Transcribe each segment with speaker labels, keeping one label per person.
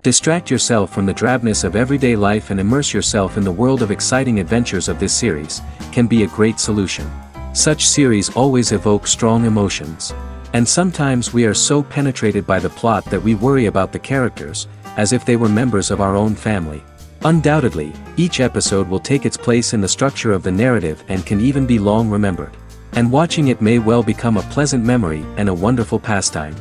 Speaker 1: Distract yourself from the drabness of everyday life and immerse yourself in the world of exciting adventures of this series, can be a great solution. Such series always evoke strong emotions. And sometimes we are so penetrated by the plot that we worry about the characters, as if they were members of our own family. Undoubtedly, each episode will take its place in the structure of the narrative and can even be long remembered. And watching it may well become a pleasant memory and a wonderful pastime.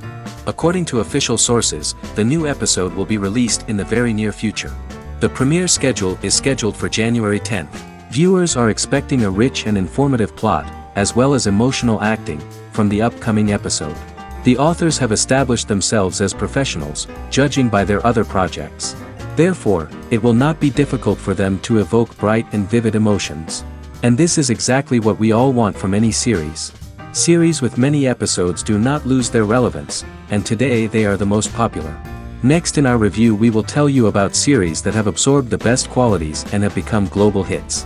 Speaker 1: According to official sources, the new episode will be released in the very near future. The premiere schedule is scheduled for January 10th. Viewers are expecting a rich and informative plot, as well as emotional acting, from the upcoming episode. The authors have established themselves as professionals, judging by their other projects. Therefore, it will not be difficult for them to evoke bright and vivid emotions. And this is exactly what we all want from any series. Series with many episodes do not lose their relevance, and today they are the most popular. Next in our review we will tell you about series that have absorbed the best qualities and have become global hits.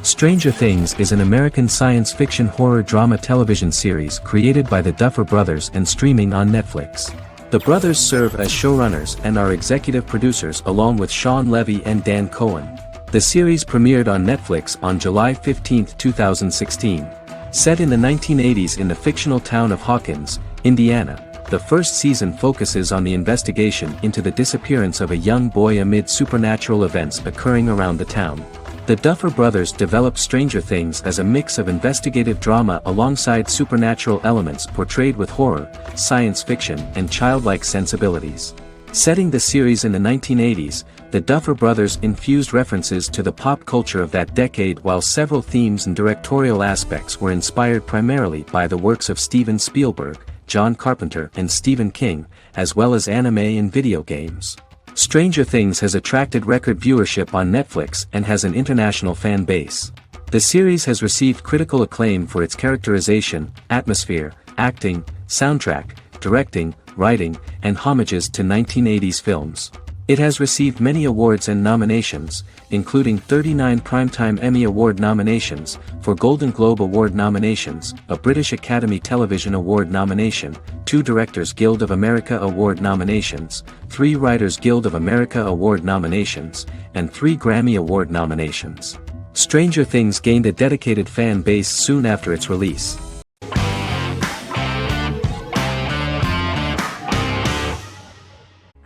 Speaker 1: Stranger Things is an American science fiction horror drama television series created by the Duffer Brothers and streaming on Netflix. The brothers serve as showrunners and are executive producers along with Sean Levy and Dan Cohen. The series premiered on Netflix on July 15, 2016. Set in the 1980s in the fictional town of Hawkins, Indiana, the first season focuses on the investigation into the disappearance of a young boy amid supernatural events occurring around the town. The Duffer Brothers developed Stranger Things as a mix of investigative drama alongside supernatural elements portrayed with horror, science fiction, and childlike sensibilities. Setting the series in the 1980s, the Duffer Brothers infused references to the pop culture of that decade while several themes and directorial aspects were inspired primarily by the works of Steven Spielberg, John Carpenter and Stephen King, as well as anime and video games. Stranger Things has attracted record viewership on Netflix and has an international fan base. The series has received critical acclaim for its characterization, atmosphere, acting, soundtrack, directing, writing, and homages to 1980s films. It has received many awards and nominations, including 39 Primetime Emmy Award nominations, 4 Golden Globe Award nominations, a British Academy Television Award nomination, 2 Directors Guild of America Award nominations, 3 Writers Guild of America Award nominations, and 3 Grammy Award nominations. Stranger Things gained a dedicated fan base soon after its release.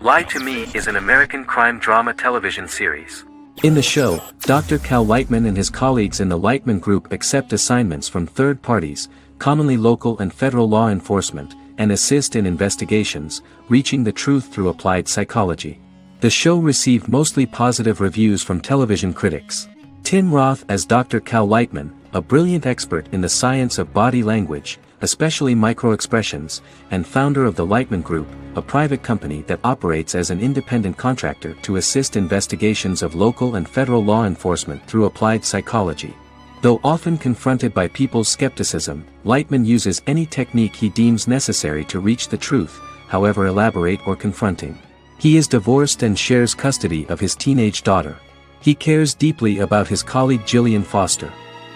Speaker 1: Lie to Me is an American crime drama television series. In the show, Dr. Cal Lightman and his colleagues in the Lightman Group accept assignments from third parties, commonly local and federal law enforcement, and assist in investigations, reaching the truth through applied psychology. The show received mostly positive reviews from television critics. Tim Roth as Dr. Cal Lightman, a brilliant expert in the science of body language, especially microexpressions, and founder of the Lightman Group, a private company that operates as an independent contractor to assist investigations of local and federal law enforcement through applied psychology. Though often confronted by people's skepticism, Lightman uses any technique he deems necessary to reach the truth, however elaborate or confronting. He is divorced and shares custody of his teenage daughter. He cares deeply about his colleague Gillian Foster.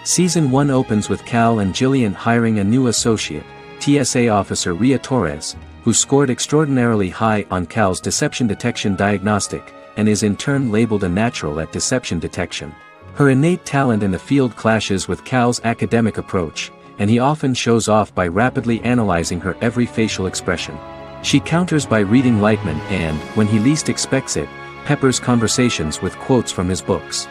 Speaker 1: Season 1 opens with Cal and Gillian hiring a new associate, TSA officer Rhea Torres, who scored extraordinarily high on Cal's deception detection diagnostic, and is in turn labeled a natural at deception detection. Her innate talent in the field clashes with Cal's academic approach, and he often shows off by rapidly analyzing her every facial expression. She counters by reading Lightman and, when he least expects it, peppers conversations with quotes from his books.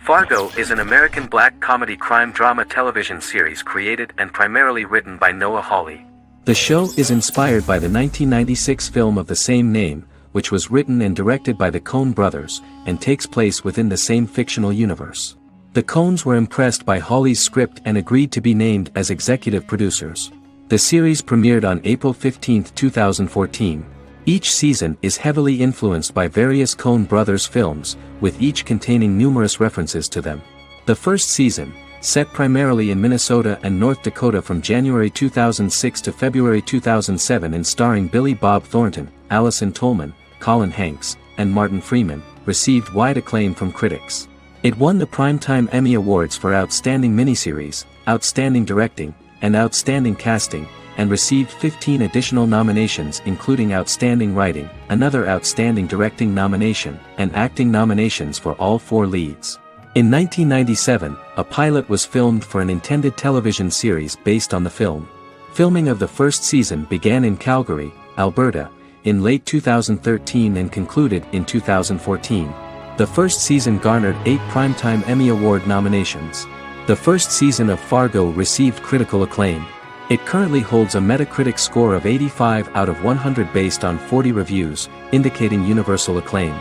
Speaker 1: Fargo is an American black comedy crime drama television series created and primarily written by Noah Hawley. The show is inspired by the 1996 film of the same name, which was written and directed by the Coen brothers, and takes place within the same fictional universe. The Coens were impressed by Hawley's script and agreed to be named as executive producers. The series premiered on April 15, 2014. Each season is heavily influenced by various Coen brothers films, with each containing numerous references to them. The first season, set primarily in Minnesota and North Dakota from January 2006 to February 2007 and starring Billy Bob Thornton, Allison Tolman, Colin Hanks, and Martin Freeman, received wide acclaim from critics. It won the Primetime Emmy Awards for Outstanding Miniseries, Outstanding Directing, and Outstanding Casting, and received 15 additional nominations including Outstanding Writing, another Outstanding Directing nomination, and acting nominations for all 4 leads. In 1997, a pilot was filmed for an intended television series based on the film. Filming of the first season began in Calgary, Alberta, in late 2013 and concluded in 2014. The first season garnered 8 Primetime Emmy Award nominations. The first season of Fargo received critical acclaim. It currently holds a Metacritic score of 85 out of 100 based on 40 reviews, indicating universal acclaim.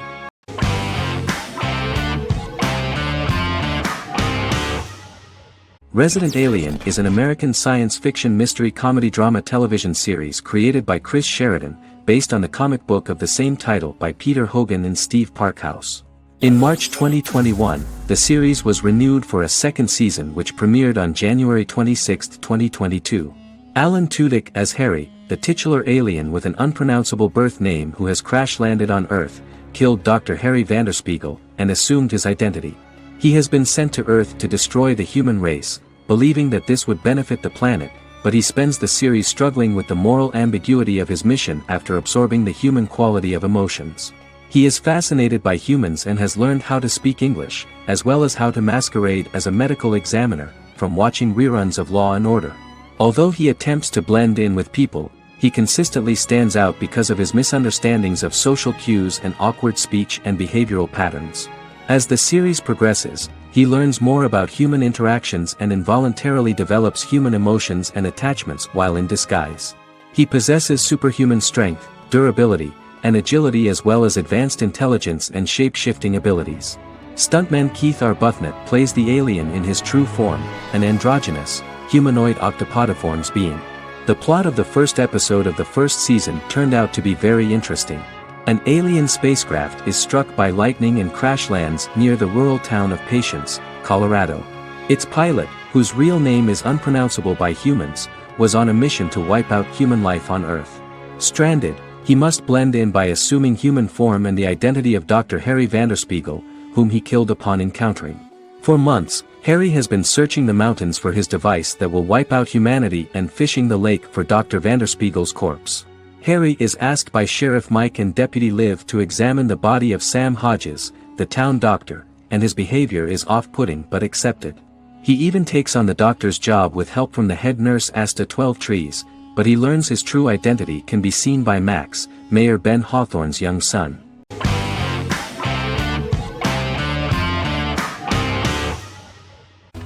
Speaker 1: Resident Alien is an American science fiction mystery comedy drama television series created by Chris Sheridan, based on the comic book of the same title by Peter Hogan and Steve Parkhouse. In March 2021, the series was renewed for a second season which premiered on January 26, 2022. Alan Tudyk as Harry, the titular alien with an unpronounceable birth name who has crash-landed on Earth, killed Dr. Harry Vanderspiegel, and assumed his identity. He has been sent to Earth to destroy the human race, believing that this would benefit the planet, but he spends the series struggling with the moral ambiguity of his mission after absorbing the human quality of emotions. He is fascinated by humans and has learned how to speak English, as well as how to masquerade as a medical examiner, from watching reruns of Law and Order. Although he attempts to blend in with people, he consistently stands out because of his misunderstandings of social cues and awkward speech and behavioral patterns. As the series progresses, he learns more about human interactions and involuntarily develops human emotions and attachments while in disguise. He possesses superhuman strength, durability, and agility as well as advanced intelligence and shape-shifting abilities. Stuntman Keith Arbuthnot plays the alien in his true form, an androgynous, humanoid octopodiforms being. The plot of the first episode of the first season turned out to be very interesting. An alien spacecraft is struck by lightning and crash lands near the rural town of Patience, Colorado. Its pilot, whose real name is unpronounceable by humans, was on a mission to wipe out human life on Earth. Stranded, he must blend in by assuming human form and the identity of Dr. Harry Vanderspiegel, whom he killed upon encountering. For months, Harry has been searching the mountains for his device that will wipe out humanity and fishing the lake for Dr. Vanderspiegel's corpse. Harry is asked by Sheriff Mike and Deputy Liv to examine the body of Sam Hodges, the town doctor, and his behavior is off-putting but accepted. He even takes on the doctor's job with help from the head nurse Asta 12 Trees, but he learns his true identity can be seen by Max, Mayor Ben Hawthorne's young son.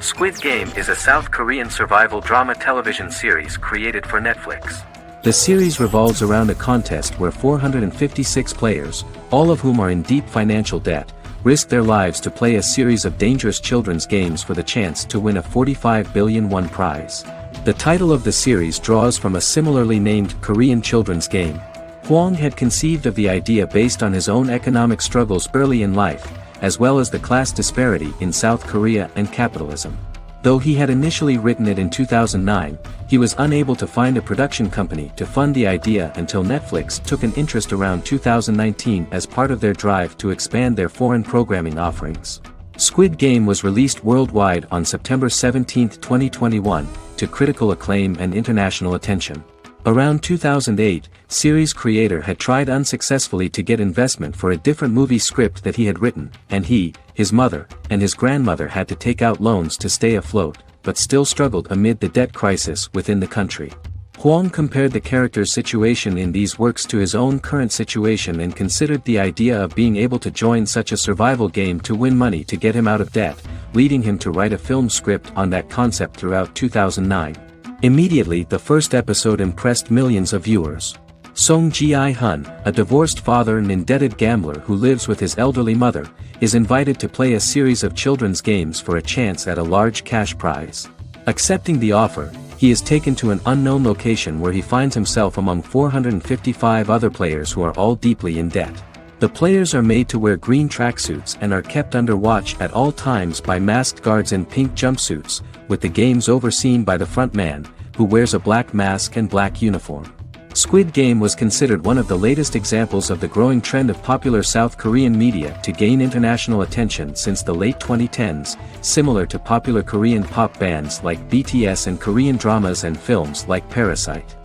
Speaker 1: Squid Game is a South Korean survival drama television series created for Netflix. The series revolves around a contest where 456 players, all of whom are in deep financial debt, risk their lives to play a series of dangerous children's games for the chance to win a 45 billion won prize. The title of the series draws from a similarly named Korean children's game. Hwang had conceived of the idea based on his own economic struggles early in life, as well as the class disparity in South Korea and capitalism. Though he had initially written it in 2009, he was unable to find a production company to fund the idea until Netflix took an interest around 2019 as part of their drive to expand their foreign programming offerings. Squid Game was released worldwide on September 17, 2021, to critical acclaim and international attention. Around 2008, series creator had tried unsuccessfully to get investment for a different movie script that he had written, and he, his mother, and his grandmother had to take out loans to stay afloat, but still struggled amid the debt crisis within the country. Hwang compared the character's situation in these works to his own current situation and considered the idea of being able to join such a survival game to win money to get him out of debt, leading him to write a film script on that concept throughout 2009. Immediately the first episode impressed millions of viewers. Song Ji-hun, a divorced father and indebted gambler who lives with his elderly mother, is invited to play a series of children's games for a chance at a large cash prize. Accepting the offer, he is taken to an unknown location where he finds himself among 455 other players who are all deeply in debt. The players are made to wear green tracksuits and are kept under watch at all times by masked guards in pink jumpsuits, with the games overseen by the front man, who wears a black mask and black uniform. Squid Game was considered one of the latest examples of the growing trend of popular South Korean media to gain international attention since the late 2010s, similar to popular Korean pop bands like BTS and Korean dramas and films like Parasite.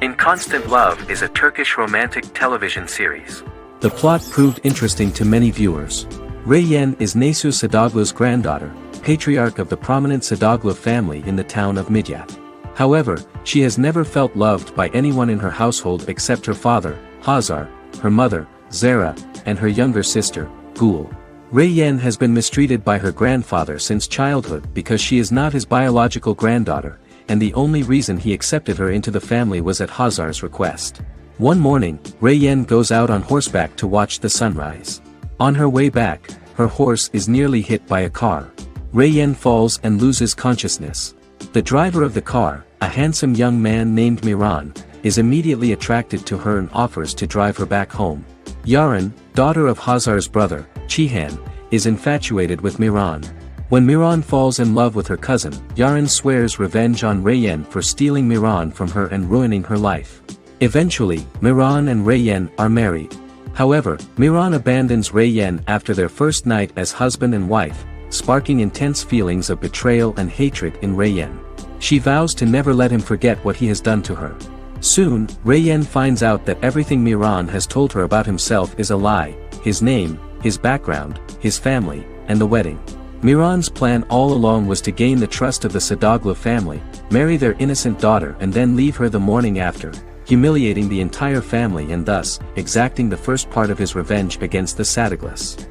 Speaker 1: In Constant Love is a Turkish romantic television series. The plot proved interesting to many viewers. Reyyen is Nesu Sadoglu's granddaughter, patriarch of the prominent Sadoglu family in the town of Midyat. However, she has never felt loved by anyone in her household except her father, Hazar, her mother, Zara, and her younger sister, Gül. Reyyen has been mistreated by her grandfather since childhood because she is not his biological granddaughter, and the only reason he accepted her into the family was at Hazar's request. One morning, Reyyen goes out on horseback to watch the sunrise. On her way back, her horse is nearly hit by a car. Reyyen falls and loses consciousness. The driver of the car, a handsome young man named Miran, is immediately attracted to her and offers to drive her back home. Yaren, daughter of Hazar's brother, Cihan, is infatuated with Miran. When Miran falls in love with her cousin, Yaren swears revenge on Reyyen for stealing Miran from her and ruining her life. Eventually, Miran and Reyyen are married. However, Miran abandons Reyyen after their first night as husband and wife, sparking intense feelings of betrayal and hatred in Reyyen. She vows to never let him forget what he has done to her. Soon, Reyyen finds out that everything Miran has told her about himself is a lie: his name, his background, his family, and the wedding. Miran's plan all along was to gain the trust of the Sadoglu family, marry their innocent daughter and then leave her the morning after, humiliating the entire family and thus, exacting the first part of his revenge against the Sadoglus.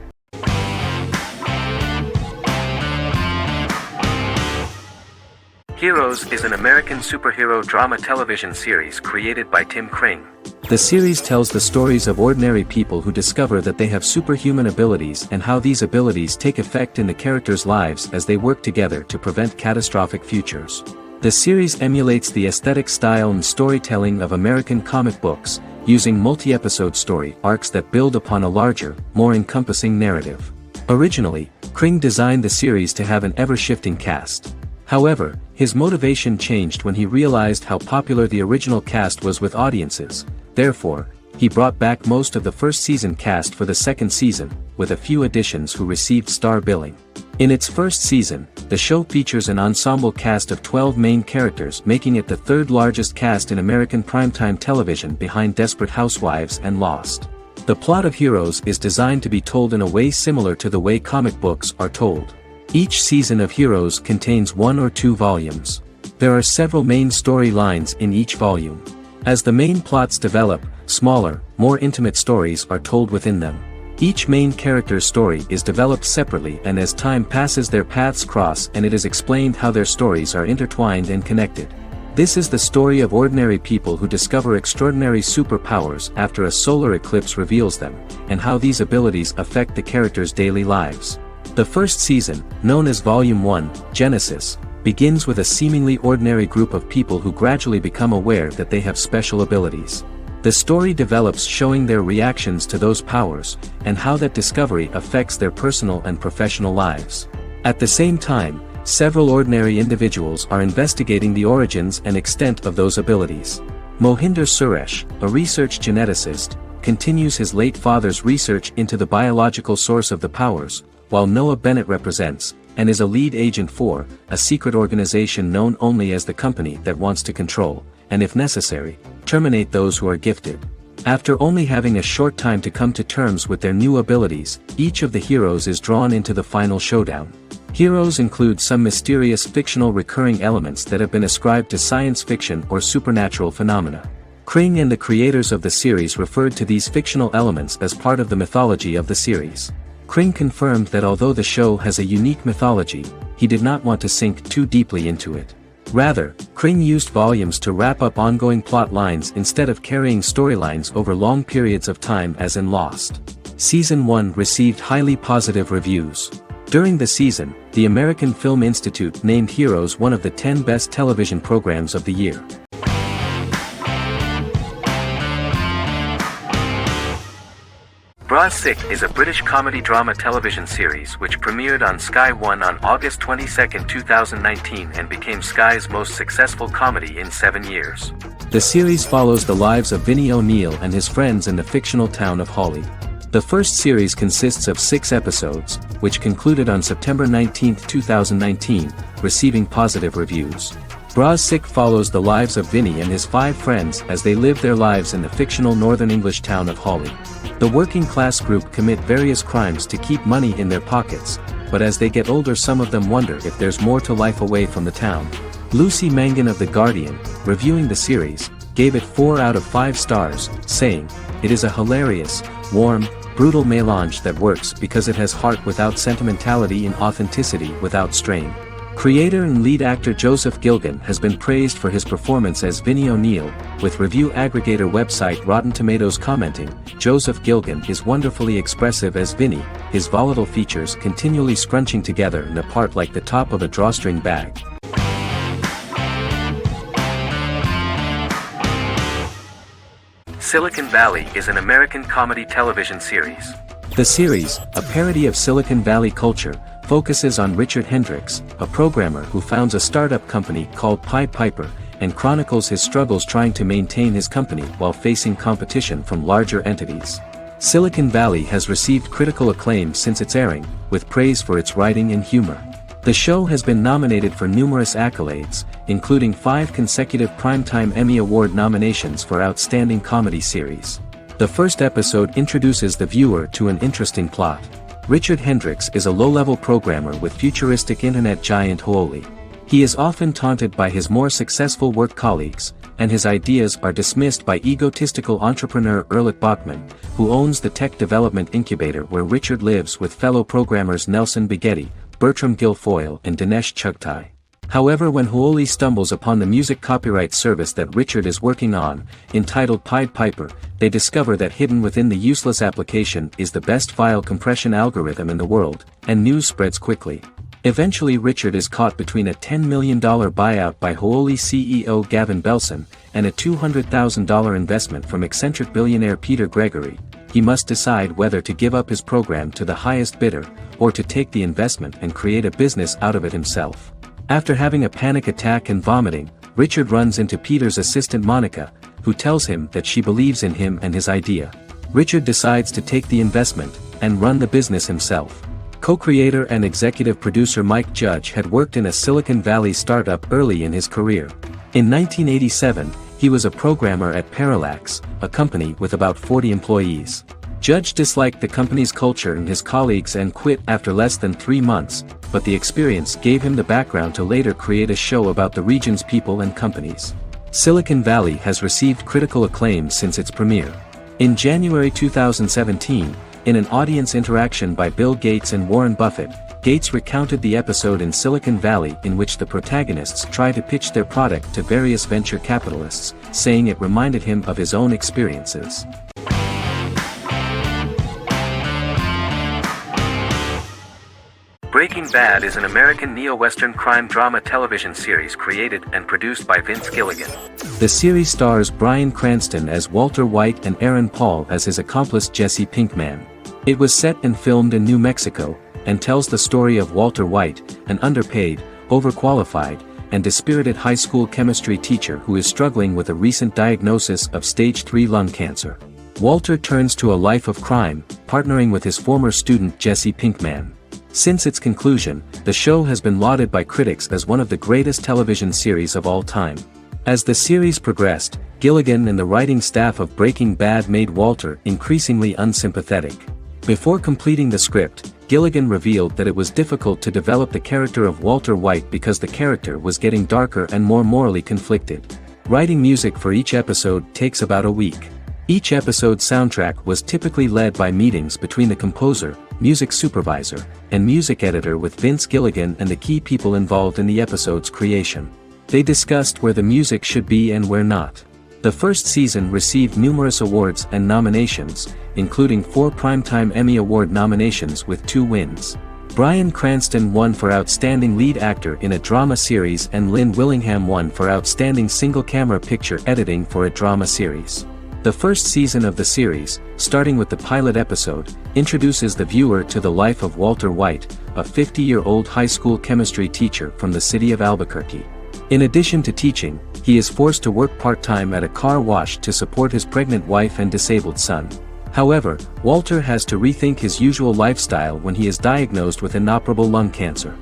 Speaker 1: Heroes is an American superhero drama television series created by Tim Kring. The series tells the stories of ordinary people who discover that they have superhuman abilities and how these abilities take effect in the characters' lives as they work together to prevent catastrophic futures. The series emulates the aesthetic style and storytelling of American comic books, using multi-episode story arcs that build upon a larger, more encompassing narrative. Originally, Kring designed the series to have an ever-shifting cast. However, his motivation changed when he realized how popular the original cast was with audiences. Therefore, he brought back most of the first season cast for the second season, with a few additions who received star billing. In its first season, the show features an ensemble cast of 12 main characters, making it the third largest cast in American primetime television behind Desperate Housewives and Lost. The plot of Heroes is designed to be told in a way similar to the way comic books are told. Each season of Heroes contains 1 or 2 volumes. There are several main storylines in each volume. As the main plots develop, smaller, more intimate stories are told within them. Each main character's story is developed separately, and as time passes their paths cross and it is explained how their stories are intertwined and connected. This is the story of ordinary people who discover extraordinary superpowers after a solar eclipse reveals them, and how these abilities affect the characters' daily lives. The first season, known as Volume 1, Genesis, begins with a seemingly ordinary group of people who gradually become aware that they have special abilities. The story develops showing their reactions to those powers, and how that discovery affects their personal and professional lives. At the same time, several ordinary individuals are investigating the origins and extent of those abilities. Mohinder Suresh, a research geneticist, continues his late father's research into the biological source of the powers, while Noah Bennett represents, and is a lead agent for, a secret organization known only as the company that wants to control, and if necessary, terminate those who are gifted. After only having a short time to come to terms with their new abilities, each of the heroes is drawn into the final showdown. Heroes include some mysterious fictional recurring elements that have been ascribed to science fiction or supernatural phenomena. Kring and the creators of the series referred to these fictional elements as part of the mythology of the series. Kring confirmed that although the show has a unique mythology, he did not want to sink too deeply into it. Rather, Kring used volumes to wrap up ongoing plot lines instead of carrying storylines over long periods of time as in Lost. Season 1 received highly positive reviews. During the season, the American Film Institute named Heroes one of the 10 best television programs of the year. Bra Sick is a British comedy drama television series which premiered on Sky One on August 22, 2019 and became Sky's most successful comedy in 7 years. The series follows the lives of Vinnie O'Neill and his friends in the fictional town of Hawley. The first series consists of 6 episodes, which concluded on September 19, 2019, receiving positive reviews. Bra Sick follows the lives of Vinnie and his 5 friends as they live their lives in the fictional Northern English town of Hawley. The working class group commit various crimes to keep money in their pockets, but as they get older some of them wonder if there's more to life away from the town. Lucy Mangan of The Guardian, reviewing the series, gave it 4 out of 5 stars, saying, "It is a hilarious, warm, brutal melange that works because it has heart without sentimentality and authenticity without strain." Creator and lead actor Joseph Gilgun has been praised for his performance as Vinnie O'Neill, with review aggregator website Rotten Tomatoes commenting, "Joseph Gilgun is wonderfully expressive as Vinnie, his volatile features continually scrunching together and apart like the top of a drawstring bag." Silicon Valley is an American comedy television series. The series, a parody of Silicon Valley culture, focuses on Richard Hendricks, a programmer who founds a startup company called Pied Piper, and chronicles his struggles trying to maintain his company while facing competition from larger entities. Silicon Valley has received critical acclaim since its airing, with praise for its writing and humor. The show has been nominated for numerous accolades, including 5 consecutive Primetime Emmy Award nominations for Outstanding Comedy Series. The first episode introduces the viewer to an interesting plot. Richard Hendricks is a low-level programmer with futuristic internet giant Huawei. He is often taunted by his more successful work colleagues, and his ideas are dismissed by egotistical entrepreneur Erlich Bachman, who owns the tech development incubator where Richard lives with fellow programmers Nelson Bigetti, Bertram Guilfoyle and Dinesh Chugtai. However, when Huawei stumbles upon the music copyright service that Richard is working on, entitled Pied Piper, they discover that hidden within the useless application is the best file compression algorithm in the world, and news spreads quickly. Eventually Richard is caught between a $10 million buyout by Huawei CEO Gavin Belson, and a $200,000 investment from eccentric billionaire Peter Gregory. He must decide whether to give up his program to the highest bidder, or to take the investment and create a business out of it himself. After having a panic attack and vomiting, Richard runs into Peter's assistant Monica, who tells him that she believes in him and his idea. Richard decides to take the investment, and run the business himself. Co-creator and executive producer Mike Judge had worked in a Silicon Valley startup early in his career. In 1987, he was a programmer at Parallax, a company with about 40 employees. Judge disliked the company's culture and his colleagues and quit after less than 3 months, but the experience gave him the background to later create a show about the region's people and companies. Silicon Valley has received critical acclaim since its premiere. In January 2017, in an audience interaction by Bill Gates and Warren Buffett, Gates recounted the episode in Silicon Valley in which the protagonists try to pitch their product to various venture capitalists, saying it reminded him of his own experiences. Breaking Bad is an American neo-Western crime drama television series created and produced by Vince Gilligan. The series stars Bryan Cranston as Walter White and Aaron Paul as his accomplice Jesse Pinkman. It was set and filmed in New Mexico, and tells the story of Walter White, an underpaid, overqualified, and dispirited high school chemistry teacher who is struggling with a recent diagnosis of stage 3 lung cancer. Walter turns to a life of crime, partnering with his former student Jesse Pinkman. Since its conclusion, the show has been lauded by critics as one of the greatest television series of all time. As the series progressed, Gilligan and the writing staff of Breaking Bad made Walter increasingly unsympathetic. Before completing the script, Gilligan revealed that it was difficult to develop the character of Walter White because the character was getting darker and more morally conflicted. Writing music for each episode takes about a week. Each episode's soundtrack was typically led by meetings between the composer, music supervisor, and music editor with Vince Gilligan and the key people involved in the episode's creation. They discussed where the music should be and where not. The first season received numerous awards and nominations, including 4 Primetime Emmy Award nominations with 2 wins. Bryan Cranston won for Outstanding Lead Actor in a Drama Series and Lynn Willingham won for Outstanding Single Camera Picture Editing for a Drama Series. The first season of the series, starting with the pilot episode, introduces the viewer to the life of Walter White, a 50-year-old high school chemistry teacher from the city of Albuquerque. In addition to teaching, he is forced to work part-time at a car wash to support his pregnant wife and disabled son. However, Walter has to rethink his usual lifestyle when he is diagnosed with inoperable lung cancer.